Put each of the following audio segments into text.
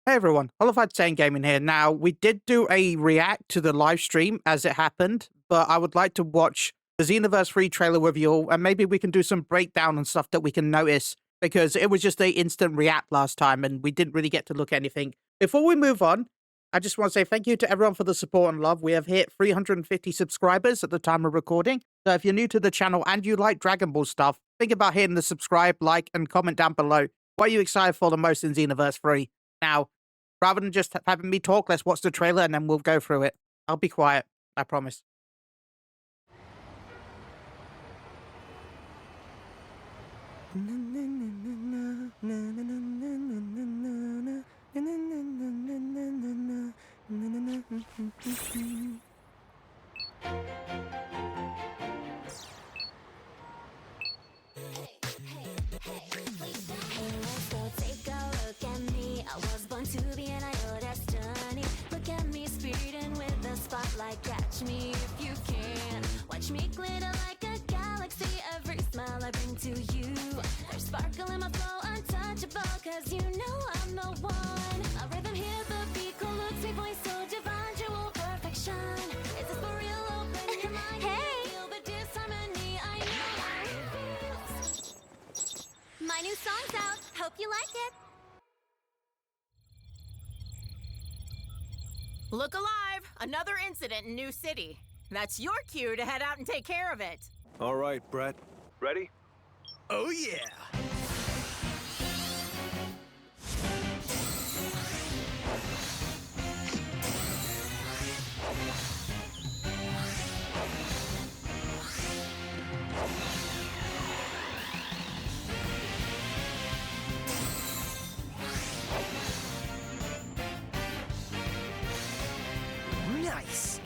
Hey everyone, Hollified Sane Gaming here. Now, we did do a react to the live stream as it happened, but I would like to watch the Xenoverse 3 trailer with you all, and maybe we can do some breakdown and stuff that we can notice, because it was just a instant react last time, and we didn't really get to look at anything. Before we move on, I just want to say thank you to everyone for the support and love. We have hit 350 subscribers at the time of recording, so if you're new to the channel and you like Dragon Ball stuff, think about hitting the subscribe, like, and comment down below. What are you excited for the most in Xenoverse 3? Now, rather than just having me talk, let's watch the trailer and then we'll go through it. I'll be quiet. I promise. Catch me if you can. Watch me glitter like a galaxy. Every smile I bring to you. There's sparkle in my flow, untouchable, cause you know I'm the one. A rhythm here, the beat, colludes me, voice so divine, jewel perfection. Is this for real? Open your mind. Hey! Feel the disharmony, I know how it feels. My new song's out, hope you like it. Look alive! Another incident in New City. That's your cue to head out and take care of it. All right, Brett. Ready? Oh, yeah. Nice.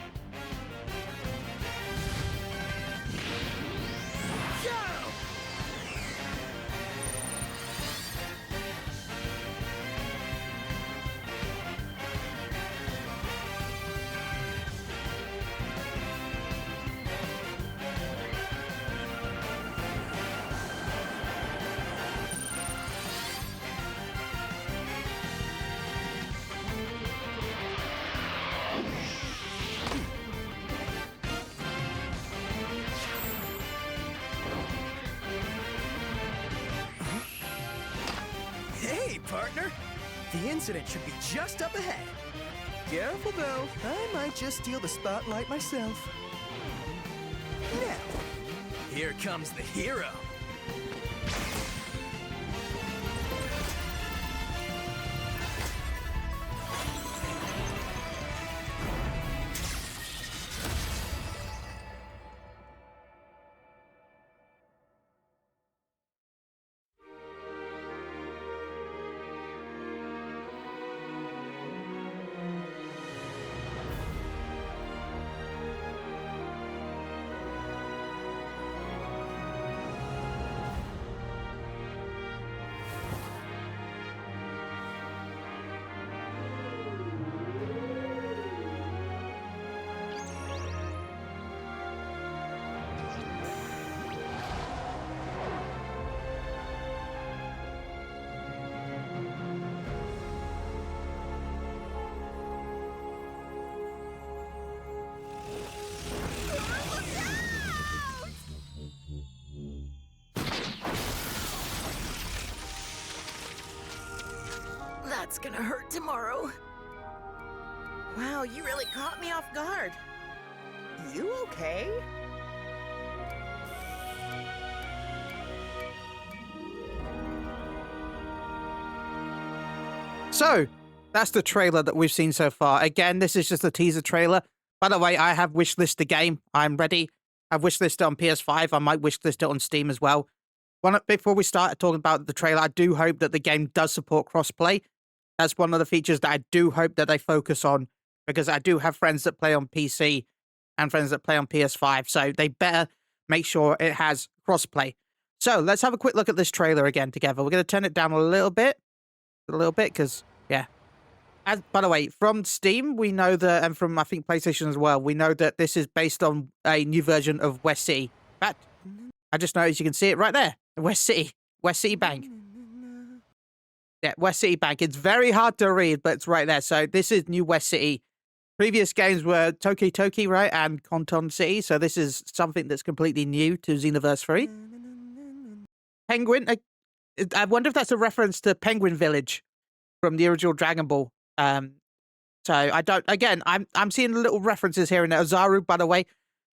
Hey, partner! The incident should be just up ahead. Careful, though. I might just steal the spotlight myself. Now, here comes the hero. That's gonna hurt tomorrow. Wow, you really caught me off guard. You okay? So, that's the trailer that we've seen so far. Again, this is just a teaser trailer. By the way, I have wishlisted the game. I'm ready. I've wishlisted it on PS5. I might wishlist it on Steam as well. Before we start talking about the trailer, I do hope that the game does support crossplay. That's one of the features that I do hope that they focus on, because I do have friends that play on PC and friends that play on PS5, so they better make sure it has crossplay. So let's have a quick look at this trailer again together. We're going to turn it down a little bit, because, yeah. By the way, from Steam, we know that, and from, I think, PlayStation as well, we know that this is based on a new version of West City. In fact, I just noticed you can see it right there. West City Bank. Yeah, West City Bank. It's very hard to read, but it's right there. So this is New West City. Previous games were Toki Toki, right, and Konton City. So this is something that's completely new to Xenoverse 3. Penguin. I wonder if that's a reference to Penguin Village from the original Dragon Ball. So I don't. Again, I'm seeing little references here and there. Ozaru, by the way,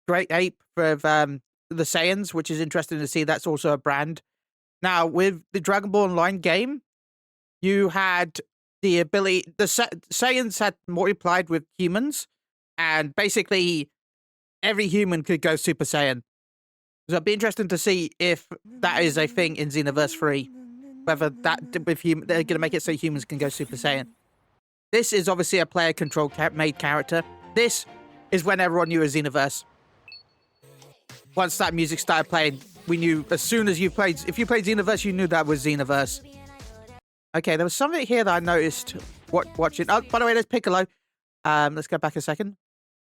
great ape for the Saiyans, which is interesting to see. That's also a brand. Now with the Dragon Ball Online game, you had the ability. The Saiyans had multiplied with humans, and basically every human could go Super Saiyan. So it'd be interesting to see if that is a thing in Xenoverse 3. Whether that with they're going to make it so humans can go Super Saiyan. This is obviously a player control made character. This is when everyone knew a Xenoverse. Once that music started playing, we knew as soon as if you played Xenoverse, you knew that was Xenoverse. Okay, there was something here that I noticed watching. Oh, by the way, there's Piccolo. Let's go back a second.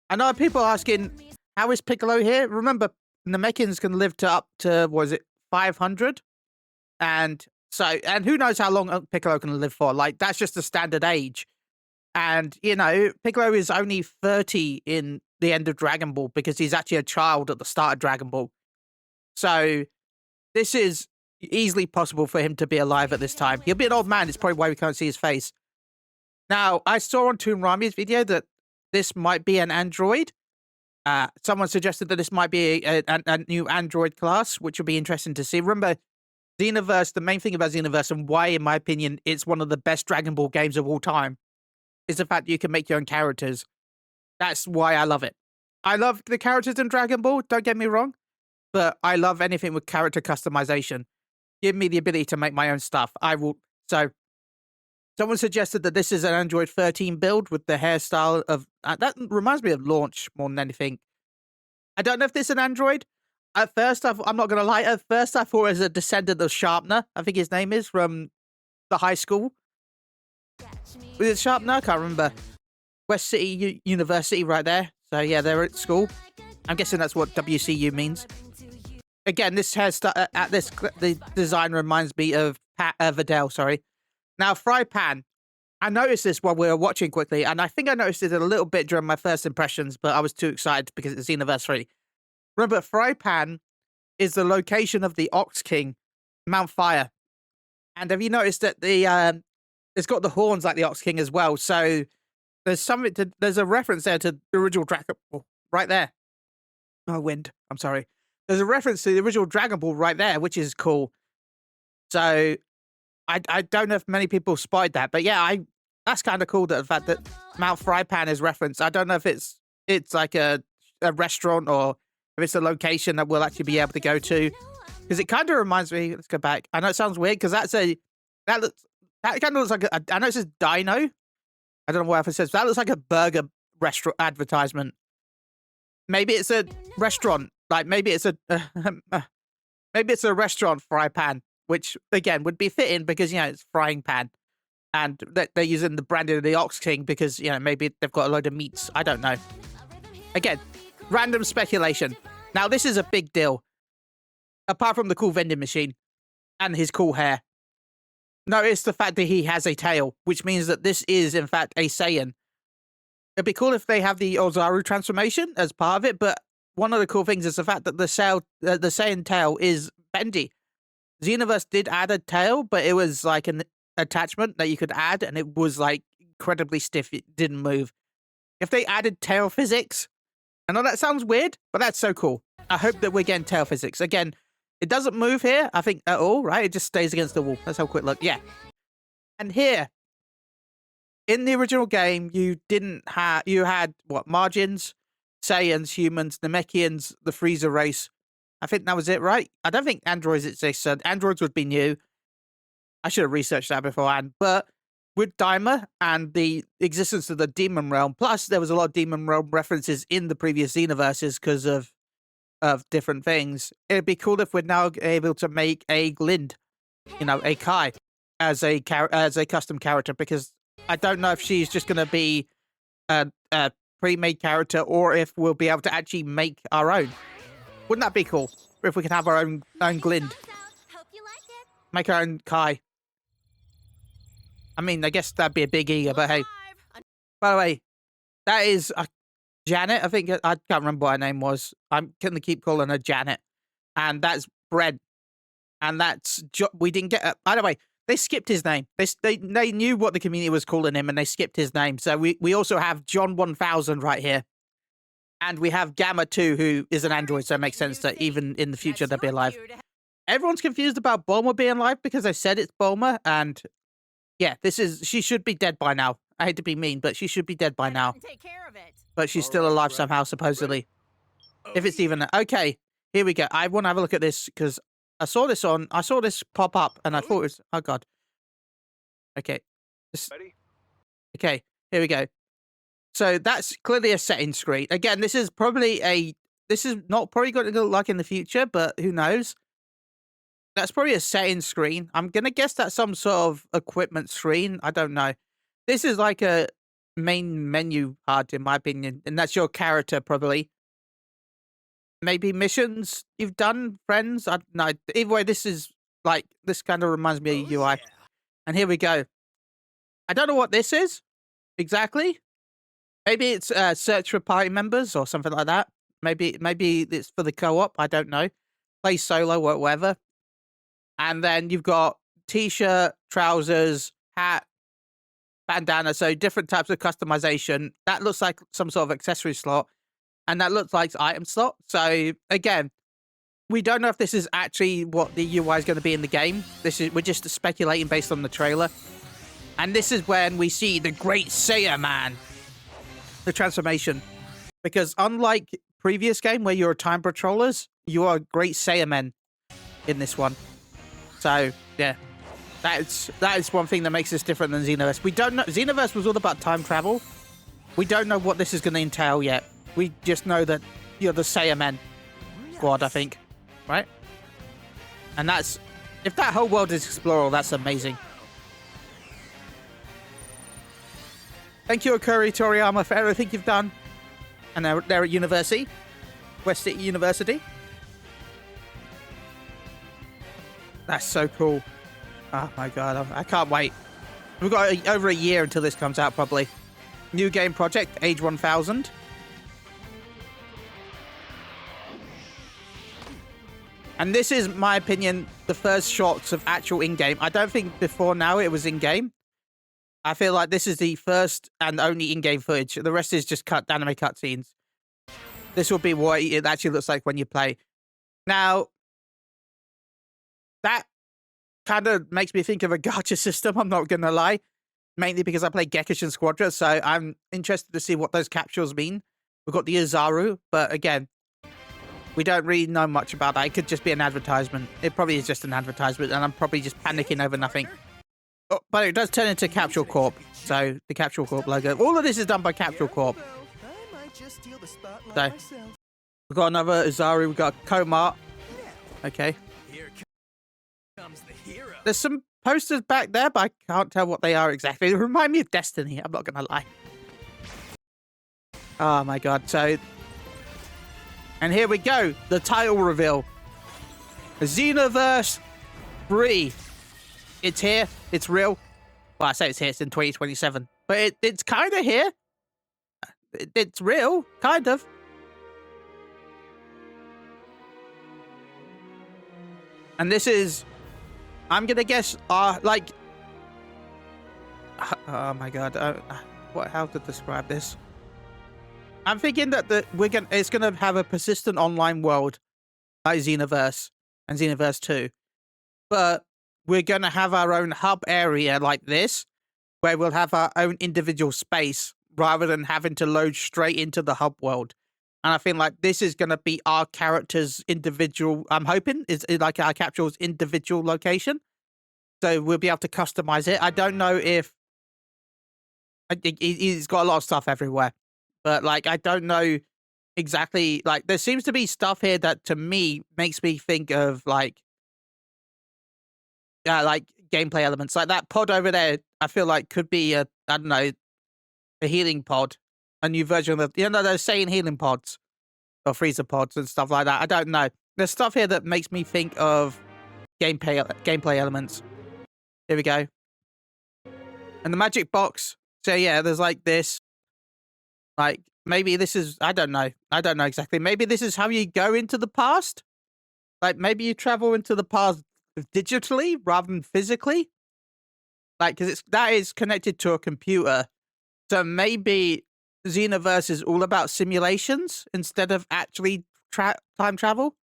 I know people are asking, how is Piccolo here? Remember, Namekians can live to up to, what is it, 500? And who knows how long Piccolo can live for? Like, that's just the standard age. And, you know, Piccolo is only 30 in the end of Dragon Ball because he's actually a child at the start of Dragon Ball. So this is easily possible for him to be alive at this time. He'll be an old man. It's probably why we can't see his face. Now, I saw on Toon Rami's video that this might be an android. Someone suggested that this might be a new android class, which would be interesting to see. Remember, Xenoverse, the main thing about Xenoverse and why, in my opinion, it's one of the best Dragon Ball games of all time is the fact that you can make your own characters. That's why I love it. I love the characters in Dragon Ball, don't get me wrong, but I love anything with character customization. Give me the ability to make my own stuff. I will. So, someone suggested that this is an Android 13 build with the hairstyle of... that reminds me of Launch more than anything. I don't know if this is an android. At first, I'm not going to lie, at first I thought it was a descendant of Sharpner. I think his name is, from the high school. Was it Sharpner? I can't remember. West City University right there. So yeah, they're at school. I'm guessing that's what WCU means. Again, this hairstyle, the design reminds me of Videl, sorry. Now, Fry Pan. I noticed this while we were watching quickly, and I think I noticed it a little bit during my first impressions, but I was too excited because it's Xenoverse 3. Remember, Fry Pan is the location of the Ox King, Mount Fire. And have you noticed that it's got the horns like the Ox King as well? So there's a reference there to the original Dragon Ball right there. Oh, wind. I'm sorry. There's a reference to the original Dragon Ball right there, which is cool. So I don't know if many people spotted that, but yeah, that's kind of cool, that the fact that Mount Frypan is referenced. I don't know if it's like a restaurant or if it's a location that we'll actually be able to go to, because it kind of reminds me. Let's go back. I know it sounds weird because that kind of looks like I know it says Dino. I don't know what else it says. That looks like a burger restaurant advertisement. Maybe it's a restaurant. Like maybe it's a restaurant fry pan, which again would be fitting because, you know, it's frying pan, and they're using the branding of the Ox King because, you know, maybe they've got a load of meats. I don't know. Again, random speculation. Now this is a big deal. Apart from the cool vending machine and his cool hair, notice the fact that he has a tail, which means that this is in fact a Saiyan. It'd be cool if they have the Ozaru transformation as part of it, but one of the cool things is the fact that the Saiyan tail is bendy. Xenoverse did add a tail, but it was like an attachment that you could add, and it was like incredibly stiff. It didn't move. If they added tail physics, I know that sounds weird, but that's so cool. I hope that we're getting tail physics. Again, it doesn't move here, I think, at all, right? It just stays against the wall. Let's have a quick look. Yeah. And here, in the original game, you had, what, margins, Saiyans, humans, Namekians, the Freezer race. I think that was it, right? I don't think androids existed. Androids would be new. I should have researched that beforehand. But with Daima and the existence of the Demon Realm, plus there was a lot of Demon Realm references in the previous Xenoverses because of different things. It'd be cool if we're now able to make a Glind, you know, a Kai, as a custom character, because I don't know if she's just going to be a pre-made character or if we'll be able to actually make our own. Wouldn't that be cool if we could have our own Glind? Hope you like it. Make our own Kai. I mean, I guess that'd be a big ego, but hey. By the way, that is Janet. I think I can't remember what her name was. I'm gonna keep calling her Janet, and that's Bread, and that's we didn't get. By the way, they skipped his name. They knew what the community was calling him, and they skipped his name. So we also have John 1000 right here, and we have Gamma 2, who is an android. So it makes sense that even in the future they'll be alive. Everyone's confused about Bulma being alive because they said it's Bulma, and yeah, she should be dead by now. I hate to be mean, but she should be dead by now. Take care of it. But she's still alive somehow, supposedly. If it's even... Okay, here we go. I want to have a look at this, because I saw this pop up, and I thought it was... Oh, God. Okay. Ready? Okay, here we go. So that's clearly a setting screen. Again, this is probably This is not probably going to look like in the future, but who knows? That's probably a setting screen. I'm going to guess that's some sort of equipment screen. I don't know. This is like a main menu HUD, in my opinion, and that's your character, probably. Maybe missions you've done, friends? I don't know. Either way, this kind of reminds me of UI. Yeah. And here we go. I don't know what this is exactly. Maybe it's search for party members or something like that. Maybe it's for the co-op. I don't know. Play solo or whatever. And then you've got t-shirt, trousers, hat, bandana. So different types of customization. That looks like some sort of accessory slot. And that looks like item slot. So again, we don't know if this is actually what the UI is going to be in the game. We're just speculating based on the trailer. And this is when we see the Great Saiyaman. The transformation. Because unlike previous game where you're time patrollers, you are Great Saiyamen in this one. So, yeah. That is one thing that makes this different than Xenoverse. We don't know. Xenoverse was all about time travel. We don't know what this is going to entail yet. We just know that you're the Saiyamen squad, I think. Right? And that's... If that whole world is explorable, that's amazing. Thank you, Akuri Toriyama, for everything you've done. And they're at university. West City University. That's so cool. Oh my god, I can't wait. We've got over a year until this comes out, probably. New game project, Age 1000. And this is, my opinion, the first shots of actual in-game. I don't think before now it was in-game. I feel like this is the first and only in-game footage. The rest is just anime cutscenes. This will be what it actually looks like when you play. Now, that kind of makes me think of a gacha system, I'm not going to lie. Mainly because I play Gekishin Squadron, so I'm interested to see what those capsules mean. We've got the Izaru, but again, we don't really know much about that. It could just be an advertisement. It probably is just an advertisement, and I'm probably just panicking over nothing. Oh, but it does turn into Capsule Corp, so the Capsule Corp logo. All of this is done by Capsule Corp. So, we've got another Izaru, we've got Komart. Okay. Here comes the hero. There's some posters back there, but I can't tell what they are exactly. They remind me of Destiny, I'm not going to lie. Oh my god, so... And here we go, the title reveal. Xenoverse 3. It's here, it's real. Well, I say it's here, it's in 2027. But it's kind of here. It's real, kind of. And this is... I'm gonna guess, like... Oh my god, how to describe this? I'm thinking that it's gonna have a persistent online world like Xenoverse and Xenoverse 2. But we're gonna have our own hub area like this, where we'll have our own individual space rather than having to load straight into the hub world. And I think like this is gonna be our character's individual, I'm hoping, is like our capsule's individual location. So we'll be able to customize it. I don't know if he's got a lot of stuff everywhere. But, like, I don't know exactly, like, there seems to be stuff here that, to me, makes me think of, like gameplay elements. Like, that pod over there, I feel like could be I don't know, a healing pod. A new version of, those Saiyan healing pods. Or freezer pods and stuff like that. I don't know. There's stuff here that makes me think of gameplay elements. Here we go. And the magic box. So yeah, there's like this. Like, maybe this is, I don't know. I don't know exactly. Maybe this is how you go into the past. Like, maybe you travel into the past digitally rather than physically. Like, because that is connected to a computer. So maybe Xenoverse is all about simulations instead of actually time travel.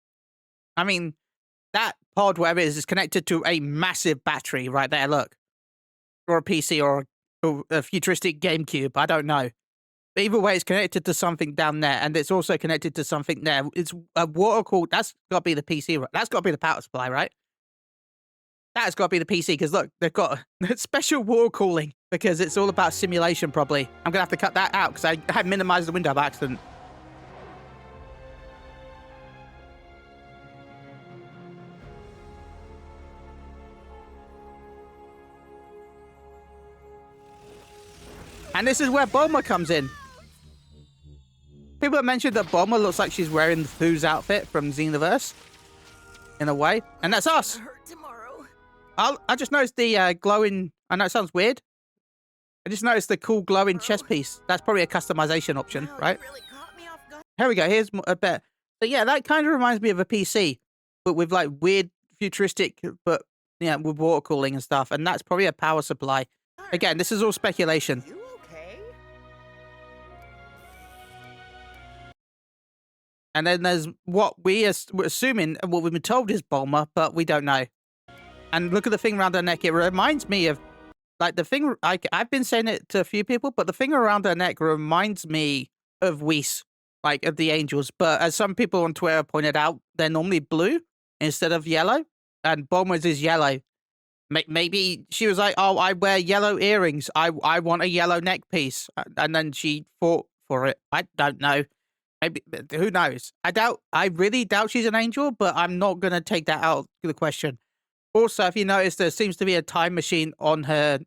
I mean, that pod, whatever it is connected to a massive battery right there, look. Or a PC or a futuristic GameCube, I don't know. But either way, it's connected to something down there, and it's also connected to something there. It's a water cooled. That's got to be the PC, right? That's got to be the power supply, right? That's got to be the PC, because look, they've got special water cooling, because it's all about simulation, probably. I'm going to have to cut that out, because I had minimized the window by accident. And this is where Bulma comes in. People have mentioned that Bulma looks like she's wearing the Foo's outfit from Xenoverse. In a way. And that's us. Hurt tomorrow. I just noticed the glowing... I know it sounds weird. I just noticed the cool glowing chest piece. That's probably a customization option, Wow, right? You really caught me off guard. Here we go. Here's a bit. So yeah, that kind of reminds me of a PC. But with like weird futuristic... But yeah, with water cooling and stuff. And that's probably a power supply. Again, this is all speculation. You okay? And then there's what we're assuming, and what we've been told is Bulma, but we don't know. And look at the thing around her neck. It reminds me of, like, the thing, I've been saying it to a few people, but the thing around her neck reminds me of Whis, like, of the angels. But as some people on Twitter pointed out, they're normally blue instead of yellow. And Bulma's is yellow. Maybe she was like, oh, I wear yellow earrings. I want a yellow neck piece. And then she fought for it. I don't know. Maybe, who knows? I really doubt she's an angel, but I'm not going to take that out of the question. Also, if you notice, there seems to be a time machine on her.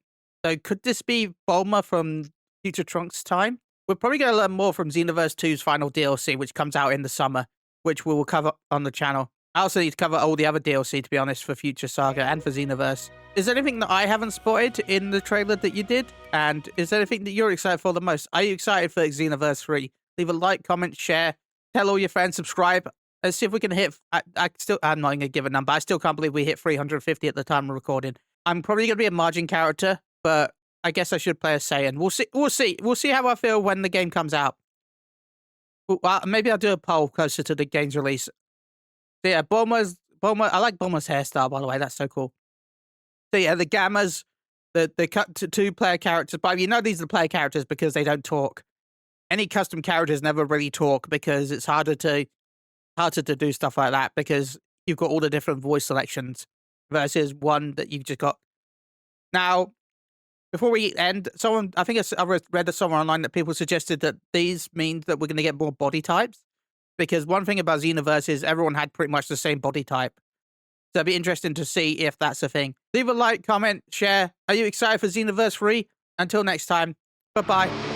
So could this be Bulma from Future Trunks' time? We're probably going to learn more from Xenoverse 2's final DLC, which comes out in the summer, which we will cover on the channel. I also need to cover all the other DLC, to be honest, for Future Saga and for Xenoverse. Is there anything that I haven't spotted in the trailer that you did? And is there anything that you're excited for the most? Are you excited for Xenoverse 3? Leave a like, comment, share, tell all your friends, subscribe. Let's see if we can hit... I'm not going to give a number. I still can't believe we hit 350 at the time of recording. I'm probably going to be a margin character, but I guess I should play a Saiyan. We'll see how I feel when the game comes out. Well, maybe I'll do a poll closer to the game's release. So yeah, Bulma, I like Bulma's hairstyle, by the way. That's so cool. So yeah, the Gammas, the cut to two-player characters. But you know these are the player characters because they don't talk. Any custom characters never really talk because it's harder to do stuff like that because you've got all the different voice selections versus one that you've just got. Now, before we end, I think I read somewhere online that people suggested that these mean that we're going to get more body types. Because one thing about Xenoverse is everyone had pretty much the same body type. So it'd be interesting to see if that's a thing. Leave a like, comment, share. Are you excited for Xenoverse 3? Until next time, bye-bye.